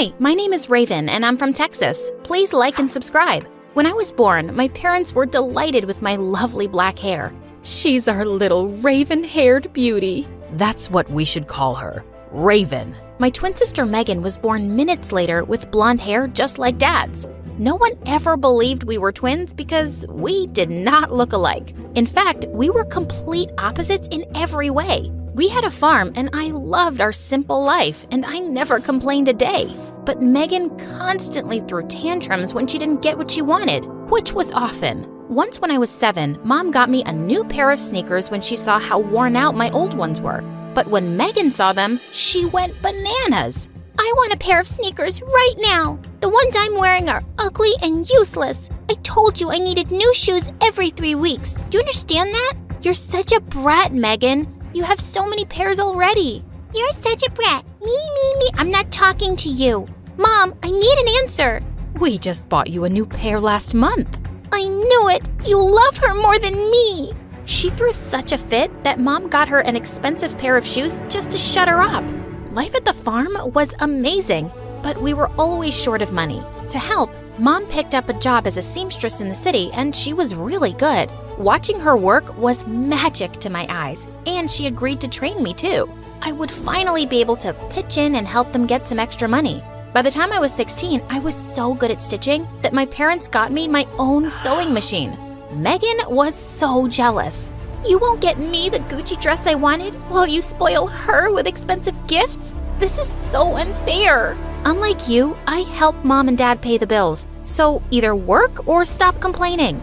Hi, my name is Raven and I'm from Texas. Please like and subscribe. When I was born, my parents were delighted with my lovely black hair. She's our little raven-haired beauty. That's what we should call her, Raven. My twin sister Megan was born minutes later with blonde hair just like Dad's. No one ever believed we were twins because we did not look alike. In fact, we were complete opposites in every way. We had a farm and I loved our simple life and I never complained a day. But Megan constantly threw tantrums when she didn't get what she wanted, which was often. Once when I was 7, Mom got me a new pair of sneakers when she saw how worn out my old ones were. But when Megan saw them, she went bananas. I want a pair of sneakers right now. The ones I'm wearing are ugly and useless. I told you I needed new shoes every 3 weeks. Do you understand that? You're such a brat, Megan. You have so many pairs already. You're such a brat. Me. I'm not talking to you. Mom, I need an answer. We just bought you a new pair last month. I knew it. You love her more than me. She threw such a fit that Mom got her an expensive pair of shoes just to shut her up. Life at the farm was amazing, but we were always short of money. To help, Mom picked up a job as a seamstress in the city, and she was really good. Watching her work was magic to my eyes, and she agreed to train me too. I would finally be able to pitch in and help them get some extra money. By the time I was 16, I was so good at stitching that my parents got me my own sewing machine. Megan was so jealous. You won't get me the Gucci dress I wanted while you spoil her with expensive gifts? This is so unfair. Unlike you, I help Mom and Dad pay the bills, so either work or stop complaining.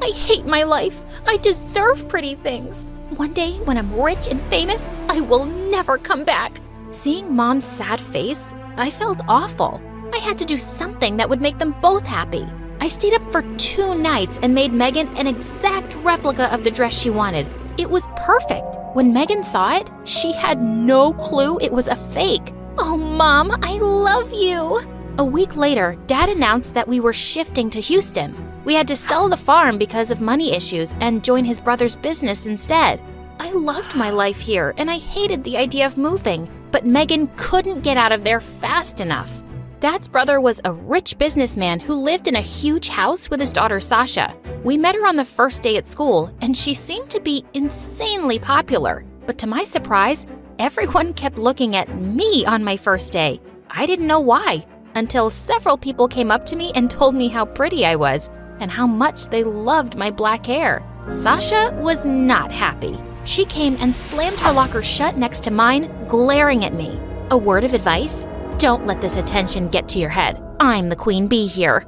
I hate my life. I deserve pretty things. One day, when I'm rich and famous, I will never come back. Seeing Mom's sad face, I felt awful. I had to do something that would make them both happy. I stayed up for 2 nights and made Megan an exact replica of the dress she wanted. It was perfect. When Megan saw it, she had no clue it was a fake. Oh, Mom, I love you. A week later, Dad announced that we were shifting to Houston. We had to sell the farm because of money issues and join his brother's business instead. I loved my life here and I hated the idea of moving, but Megan couldn't get out of there fast enough. Dad's brother was a rich businessman who lived in a huge house with his daughter Sasha. We met her on the first day at school and she seemed to be insanely popular. But to my surprise, everyone kept looking at me on my first day. I didn't know why, until several people came up to me and told me how pretty I was and how much they loved my black hair. Sasha was not happy. She came and slammed her locker shut next to mine, glaring at me. A word of advice? Don't let this attention get to your head. I'm the queen bee here.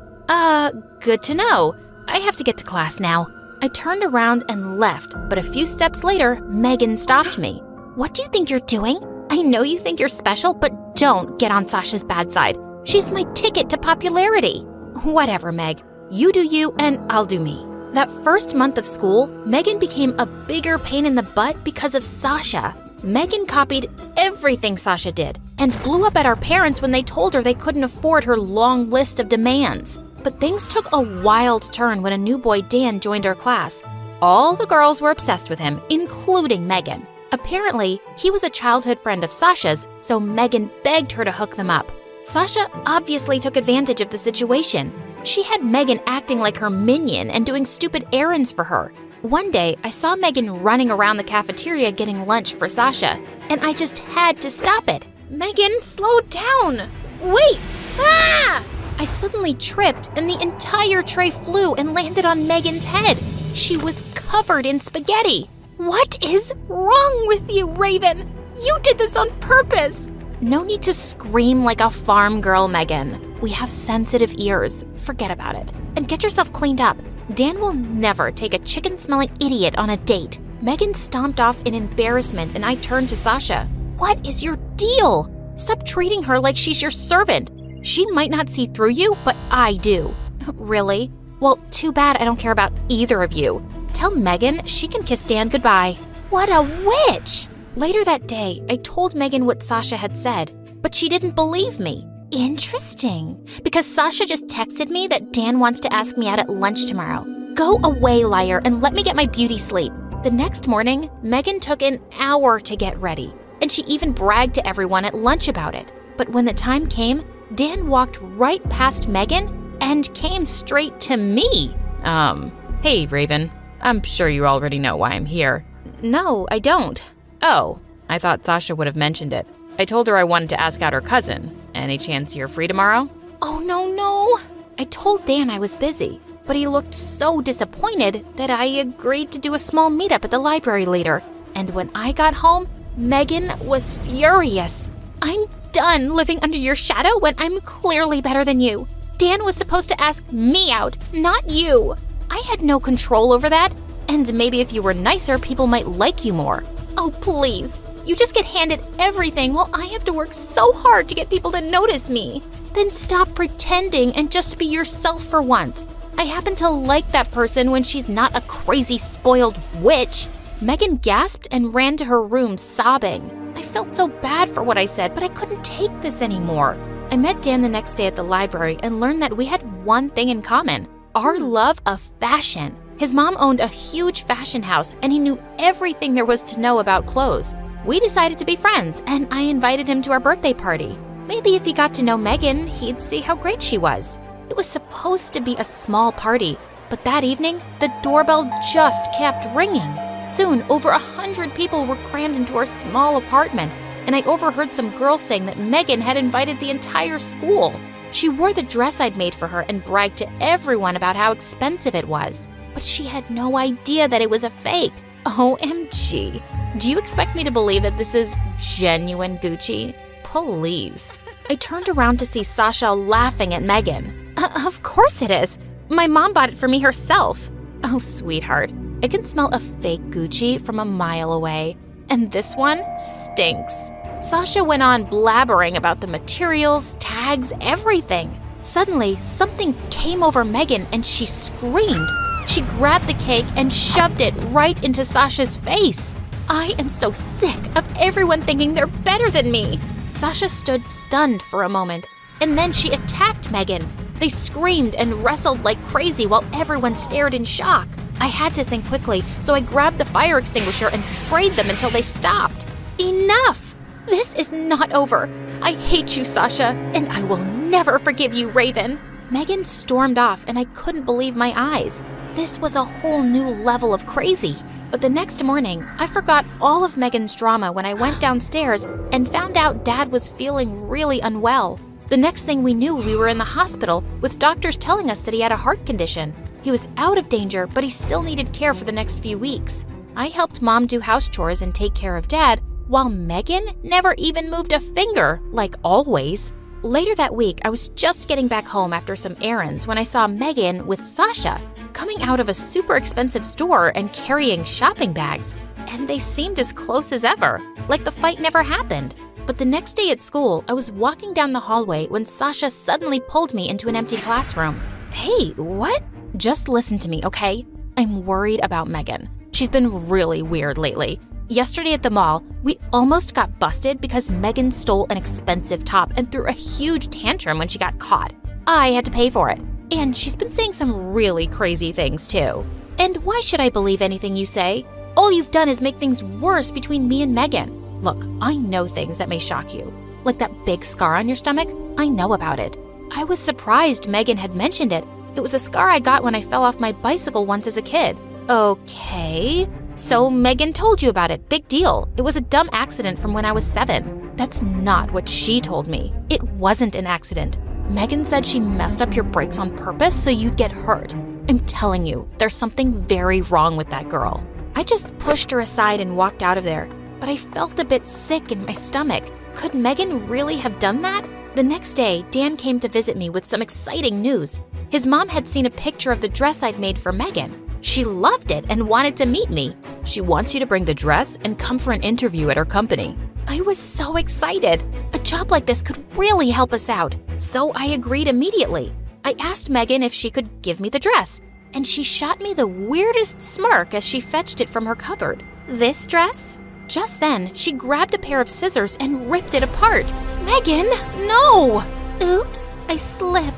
Good to know. I have to get to class now. I turned around and left, but a few steps later, Megan stopped me. What do you think you're doing? I know you think you're special, but don't get on Sasha's bad side. She's my ticket to popularity. Whatever, Meg. You do you, and I'll do me. That first month of school, Megan became a bigger pain in the butt because of Sasha. Megan copied everything Sasha did and blew up at our parents when they told her they couldn't afford her long list of demands. But things took a wild turn when a new boy, Dan, joined our class. All the girls were obsessed with him, including Megan. Apparently, he was a childhood friend of Sasha's, so Megan begged her to hook them up. Sasha obviously took advantage of the situation. She had Megan acting like her minion and doing stupid errands for her. One day, I saw Megan running around the cafeteria getting lunch for Sasha, and I just had to stop it. Megan, slow down! Wait! Ah! I suddenly tripped, and the entire tray flew and landed on Megan's head. She was covered in spaghetti. What is wrong with you, Raven? You did this on purpose! No need to scream like a farm girl, Megan. We have sensitive ears. Forget about it. And get yourself cleaned up. Dan will never take a chicken-smelling idiot on a date. Megan stomped off in embarrassment and I turned to Sasha. What is your deal? Stop treating her like she's your servant. She might not see through you, but I do. Really? Well, too bad I don't care about either of you. Tell Megan she can kiss Dan goodbye. What a witch! Later that day, I told Megan what Sasha had said, but she didn't believe me. Interesting, because Sasha just texted me that Dan wants to ask me out at lunch tomorrow. Go away, liar, and let me get my beauty sleep. The next morning, Megan took an hour to get ready, and she even bragged to everyone at lunch about it. But when the time came, Dan walked right past Megan and came straight to me. Hey, Raven. I'm sure you already know why I'm here. No, I don't. Oh, I thought Sasha would have mentioned it. I told her I wanted to ask out her cousin. Any chance you're free tomorrow? Oh, no. I told Dan I was busy, but he looked so disappointed that I agreed to do a small meetup at the library later. And when I got home, Megan was furious. I'm done living under your shadow when I'm clearly better than you. Dan was supposed to ask me out, not you. I had no control over that, and maybe if you were nicer, people might like you more. Oh, please. You just get handed everything while I have to work so hard to get people to notice me. Then stop pretending and just be yourself for once. I happen to like that person when she's not a crazy, spoiled witch. Megan gasped and ran to her room sobbing. I felt so bad for what I said, but I couldn't take this anymore. I met Dan the next day at the library and learned that we had one thing in common: our love of fashion. His mom owned a huge fashion house, and he knew everything there was to know about clothes. We decided to be friends, and I invited him to our birthday party. Maybe if he got to know Megan, he'd see how great she was. It was supposed to be a small party, but that evening, the doorbell just kept ringing. Soon, over 100 people were crammed into our small apartment, and I overheard some girls saying that Megan had invited the entire school. She wore the dress I'd made for her and bragged to everyone about how expensive it was. But she had no idea that it was a fake. OMG. Do you expect me to believe that this is genuine Gucci? Please. I turned around to see Sasha laughing at Megan. Of course it is. My mom bought it for me herself. Oh, sweetheart. I can smell a fake Gucci from a mile away. And this one stinks. Sasha went on blabbering about the materials, tags, everything. Suddenly, something came over Megan and she screamed. She grabbed the cake and shoved it right into Sasha's face. I am so sick of everyone thinking they're better than me. Sasha stood stunned for a moment, and then she attacked Megan. They screamed and wrestled like crazy while everyone stared in shock. I had to think quickly, so I grabbed the fire extinguisher and sprayed them until they stopped. Enough! This is not over. I hate you, Sasha, and I will never forgive you, Raven. Megan stormed off, and I couldn't believe my eyes. This was a whole new level of crazy. But the next morning, I forgot all of Megan's drama when I went downstairs and found out Dad was feeling really unwell. The next thing we knew, we were in the hospital with doctors telling us that he had a heart condition. He was out of danger, but he still needed care for the next few weeks. I helped Mom do house chores and take care of Dad, while Megan never even moved a finger, like always. Later that week, I was just getting back home after some errands when I saw Megan with Sasha coming out of a super expensive store and carrying shopping bags. And they seemed as close as ever, like the fight never happened. But the next day at school, I was walking down the hallway when Sasha suddenly pulled me into an empty classroom. Hey, what? Just listen to me, okay? I'm worried about Megan. She's been really weird lately. Yesterday at the mall, we almost got busted because Megan stole an expensive top and threw a huge tantrum when she got caught. I had to pay for it. And she's been saying some really crazy things too. And why should I believe anything you say? All you've done is make things worse between me and Megan. Look, I know things that may shock you. Like that big scar on your stomach, I know about it. I was surprised Megan had mentioned it. It was a scar I got when I fell off my bicycle once as a kid. Okay. So Megan told you about it. Big deal. It was a dumb accident from when I was 7. That's not what she told me. It wasn't an accident. Megan said she messed up your brakes on purpose so you'd get hurt. I'm telling you, there's something very wrong with that girl. I just pushed her aside and walked out of there, but I felt a bit sick in my stomach. Could Megan really have done that? The next day, Dan came to visit me with some exciting news. His mom had seen a picture of the dress I'd made for Megan. She loved it and wanted to meet me. She wants you to bring the dress and come for an interview at her company. I was so excited. A job like this could really help us out, so I agreed immediately. I asked Megan if she could give me the dress, and she shot me the weirdest smirk as she fetched it from her cupboard. This dress? Just then, she grabbed a pair of scissors and ripped it apart. Megan, no! Oops, I slipped.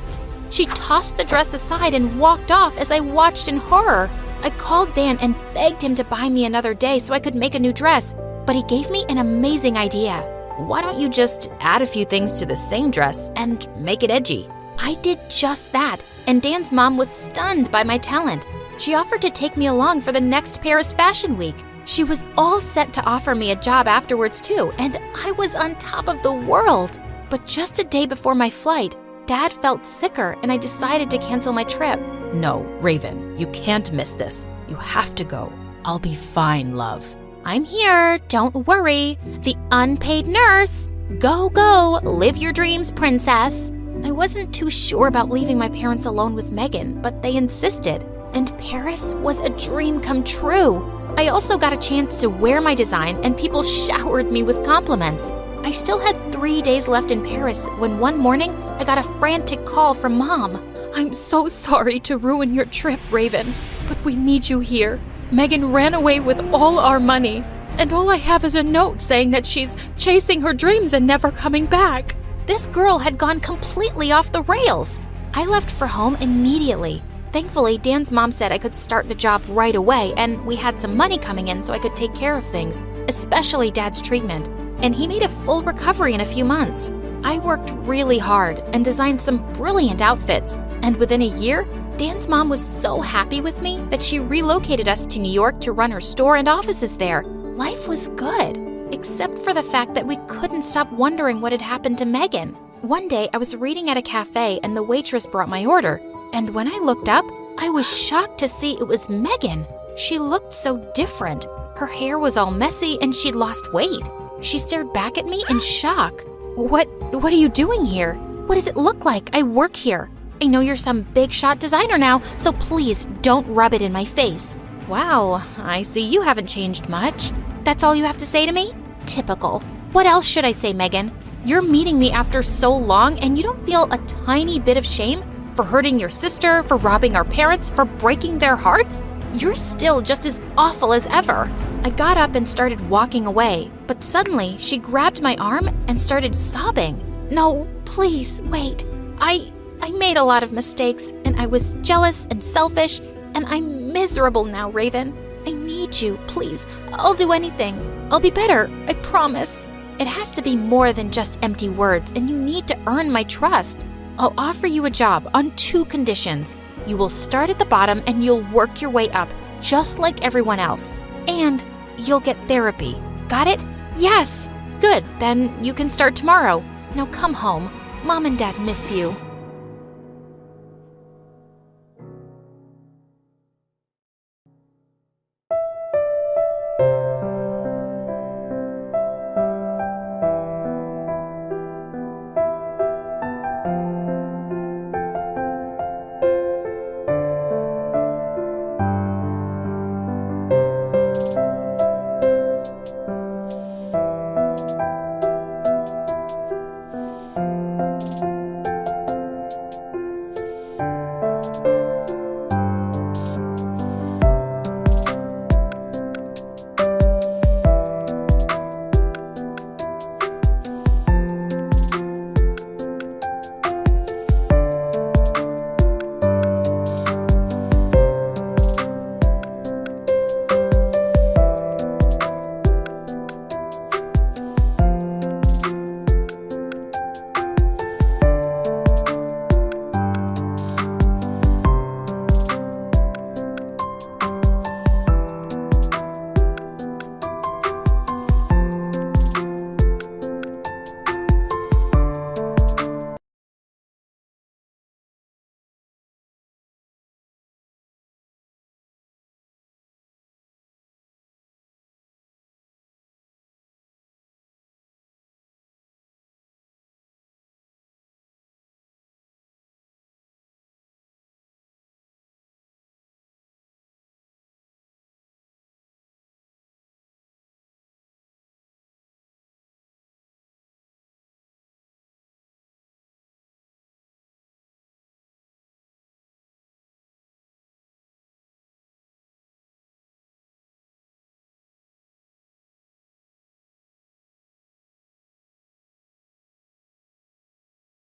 She tossed the dress aside and walked off as I watched in horror. I called Dan and begged him to buy me another day so I could make a new dress, but he gave me an amazing idea. why don't you just add a few things to the same dress and make it edgy? I did just that, and Dan's mom was stunned by my talent. She offered to take me along for the next Paris Fashion Week. She was all set to offer me a job afterwards too, and I was on top of the world. But just a day before my flight, Dad felt sicker and I decided to cancel my trip. No, Raven, you can't miss this. You have to go. I'll be fine, love. I'm here, don't worry. The unpaid nurse. Go, go, live your dreams, princess. I wasn't too sure about leaving my parents alone with Megan, but they insisted. And Paris was a dream come true. I also got a chance to wear my design and people showered me with compliments. I still had 3 days left in Paris when one morning I got a frantic call from Mom. I'm so sorry to ruin your trip, Raven, but we need you here. Megan ran away with all our money, and all I have is a note saying that she's chasing her dreams and never coming back. This girl had gone completely off the rails. I left for home immediately. Thankfully, Dan's mom said I could start the job right away, and we had some money coming in so I could take care of things, especially Dad's treatment. And he made a full recovery in a few months. I worked really hard and designed some brilliant outfits, and within a year, Dan's mom was so happy with me that she relocated us to New York to run her store and offices there. Life was good, except for the fact that we couldn't stop wondering what had happened to Megan. One day, I was reading at a cafe and the waitress brought my order, and when I looked up, I was shocked to see it was Megan. She looked so different. Her hair was all messy and she'd lost weight. She stared back at me in shock. What are you doing here? What does it look like? I work here. I know you're some big shot designer now, so please don't rub it in my face. Wow, I see you haven't changed much. That's all you have to say to me? Typical. What else should I say, Megan? You're meeting me after so long and you don't feel a tiny bit of shame for hurting your sister, for robbing our parents, for breaking their hearts? You're still just as awful as ever. I got up and started walking away, but suddenly she grabbed my arm and started sobbing. No, please, wait. I made a lot of mistakes, and I was jealous and selfish, and I'm miserable now, Raven. I need you, please. I'll do anything. I'll be better, I promise. It has to be more than just empty words, and you need to earn my trust. I'll offer you a job on 2 conditions. You will start at the bottom and you'll work your way up, just like everyone else. And you'll get therapy. Got it? Yes. Good, then you can start tomorrow. Now come home. Mom and Dad miss you.